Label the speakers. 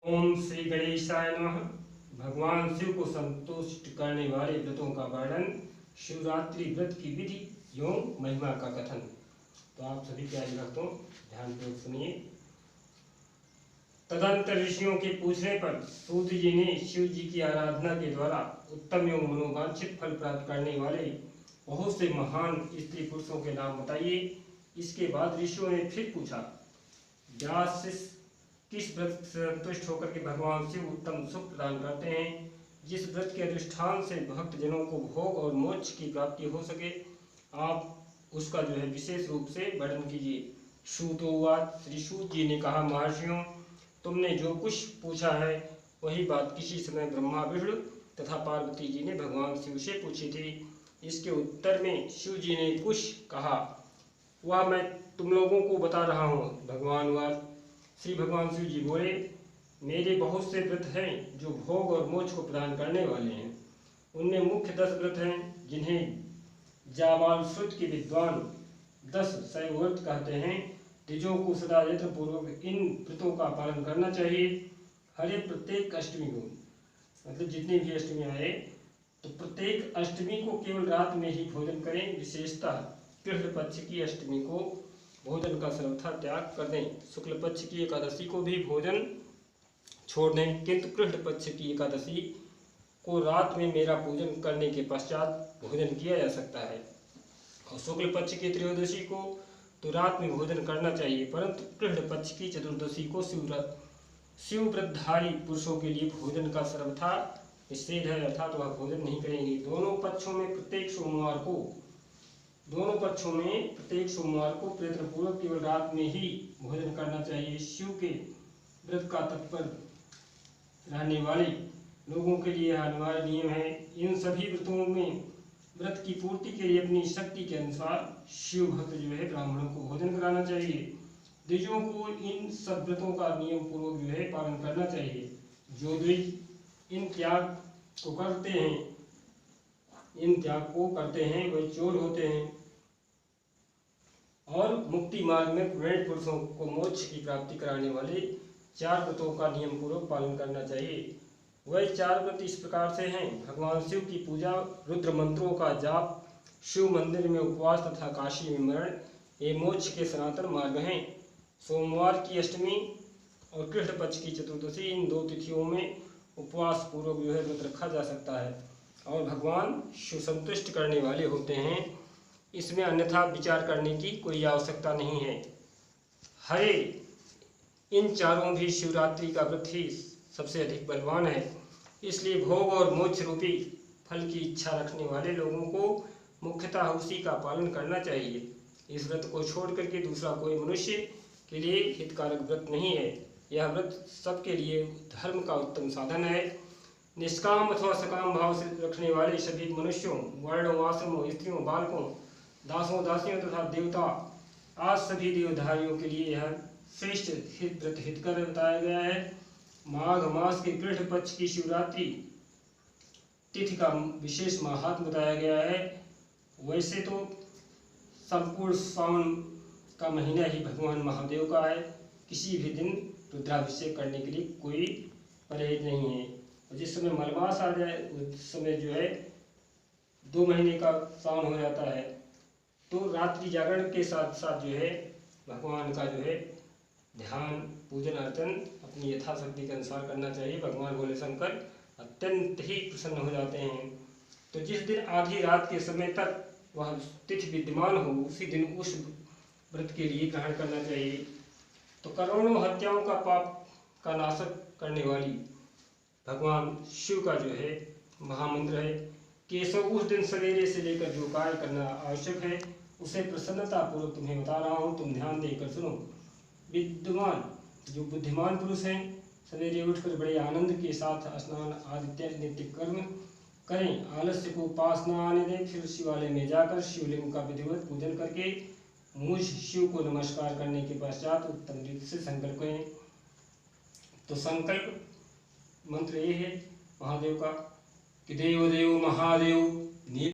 Speaker 1: ओम श्री गणेशाय नमः। भगवान शिव को संतुष्ट करने वाले व्रतों का वर्णन, शिवरात्रि व्रत की विधि एवं महिमा का कथन। तो आप सभी प्यारे भक्तों ध्यानपूर्वक सुनिए। तदंतर ऋषियों के पूछने पर सूत जी ने शिव जी की आराधना के द्वारा उत्तम एवं मनोवांछित फल प्राप्त करने वाले बहुत से महान स्त्री पुरुषों के नाम बताइए। इसके बाद ऋषियों ने फिर पूछा, व्यास किस व्रत से संतुष्ट होकर के भगवान शिव उत्तम सुख प्रदान करते हैं, जिस व्रत के अनुष्ठान से भक्त जनों को भोग और मोक्ष की प्राप्ति हो सके, आप उसका जो है विशेष रूप से वर्णन कीजिए। श्रुतोवाच, श्री सूत जी ने कहा, महर्षियों, तुमने जो कुछ पूछा है वही बात किसी समय ब्रह्मा, विष्णु तथा पार्वती जी ने भगवान शिव से पूछी थी। इसके उत्तर में शिव जी ने कुछ कहा वह मैं तुम लोगों को बता रहा हूँ। श्री भगवान शिव जी बोले, मेरे बहुत से व्रत हैं जो भोग और मोक्ष को प्रदान करने वाले हैं। उनमें मुख्य 10 व्रत हैं जिन्हें जाबाल श्रुत के विद्वान 10 शैव व्रत कहते हैं। द्विजों को सदा यत्न पूर्वक इन व्रतों का पालन करना चाहिए। हर एक प्रत्येक अष्टमी को, मतलब जितनी भी अष्टमी आए तो प्रत्येक अष्टमी को केवल रात में ही भोजन करें। विशेषतः कृष्ण पक्ष की अष्टमी को भोजन का सर्वथा त्याग कर दें। शुक्ल पक्ष की एकादशी को भी भोजन छोड़ दें, किंतु कृष्ण पक्ष की एकादशी को रात में मेरा पूजन करने के पश्चात भोजन किया जा सकता है। और शुक्ल पक्ष की त्रयोदशी को तो रात में भोजन करना चाहिए, परंतु कृष्ण पक्ष की चतुर्दशी को शिव व्रतधारी पुरुषों के लिए भोजन का सर्वथा निषेध है, अर्थात वह भोजन नहीं करेंगे। दोनों पक्षों में प्रत्येक सोमवार को प्रयत्न पूर्वक केवल रात में ही भोजन करना चाहिए। शिव के व्रत का तत्पर रहने वाले लोगों के लिए यह अनिवार्य नियम है। इन सभी व्रतों में व्रत की पूर्ति के लिए अपनी शक्ति के अनुसार शिव भक्त जो है ब्राह्मणों को भोजन कराना चाहिए। द्विजों को इन सब व्रतों का नियम पूर्वक जो है पालन करना चाहिए। जो द्विज इन त्याग को करते हैं वह चोर होते हैं और मुक्ति मार्ग में प्रवीण पुरुषों को मोक्ष की प्राप्ति कराने वाले 4 व्रतों का नियम पूर्वक पालन करना चाहिए। वह 4 व्रत इस प्रकार से हैं। भगवान शिव की पूजा, रुद्र मंत्रों का जाप, शिव मंदिर में उपवास तथा काशी में मरण, ये मोक्ष के सनातन मार्ग हैं। सोमवार की अष्टमी और कृष्ण पक्ष की चतुर्दशी, इन 2 तिथियों में उपवास पूर्वक जो है व्रत रखा जा सकता है और भगवान शिव संतुष्ट करने वाले होते हैं। इसमें अन्यथा विचार करने की कोई आवश्यकता नहीं है। हरे इन चारों भी शिवरात्रि का व्रत ही सबसे अधिक बलवान है। इसलिए भोग और मोक्ष रूपी फल की इच्छा रखने वाले लोगों को मुख्यतः उसी का पालन करना चाहिए। इस व्रत को छोड़ करके दूसरा कोई मनुष्य के लिए हितकारक व्रत नहीं है। यह व्रत सबके लिए धर्म का उत्तम साधन है। निष्काम अथवा सकाम भाव से रखने वाले सभी मनुष्यों, वर्णों, आश्रमों, स्त्रियों, बालकों, दासों, दासियों तथा देवता आज सभी देवधारियों के लिए यह श्रेष्ठ व्रत हितकर बताया गया है। माघ मास के कृष्ण पक्ष की शिवरात्रि तिथि का विशेष महात्म बताया गया है। वैसे तो संपूर्ण सावन का महीना ही भगवान महादेव का है। किसी भी दिन रुद्राभिषेक करने के लिए कोई परहेज नहीं है। और जिस समय मलमास आ जाए उस समय जो है 2 महीने का सावन हो जाता है। तो रात्रि जागरण के साथ साथ जो है भगवान का जो है ध्यान, पूजन अर्चन अपनी यथाशक्ति के अनुसार करना चाहिए। भगवान भोले शंकर अत्यंत ही प्रसन्न हो जाते हैं। तो जिस दिन आधी रात के समय तक वह तिथि विद्यमान हो, उसी दिन उस व्रत के लिए ग्रहण करना चाहिए। तो करोड़ों हत्याओं का पाप का नाशक करने वाली भगवान शिव का जो है महामंत्र है, केशव उस दिन सवेरे से लेकर जो कार्य करना आवश्यक है उसे प्रसन्नता पूर्वक तुम्हें बता रहा हूँ, तुम ध्यान देकर सुनो। विद्वान जो बुद्धिमान पुरुष हैं सवेरे उठकर बड़े आनंद के साथ स्नान आदि नित्य कर्म करें। आलस्य को पास न आने दें। फिर शिवालय में जाकर शिवलिंग का विधिवत पूजन करके मुझ शिव को नमस्कार करने के पश्चात उत्तम रीति से संकल्प करें। तो संकल्प मंत्र ये है महादेव का कि देव देव महादेव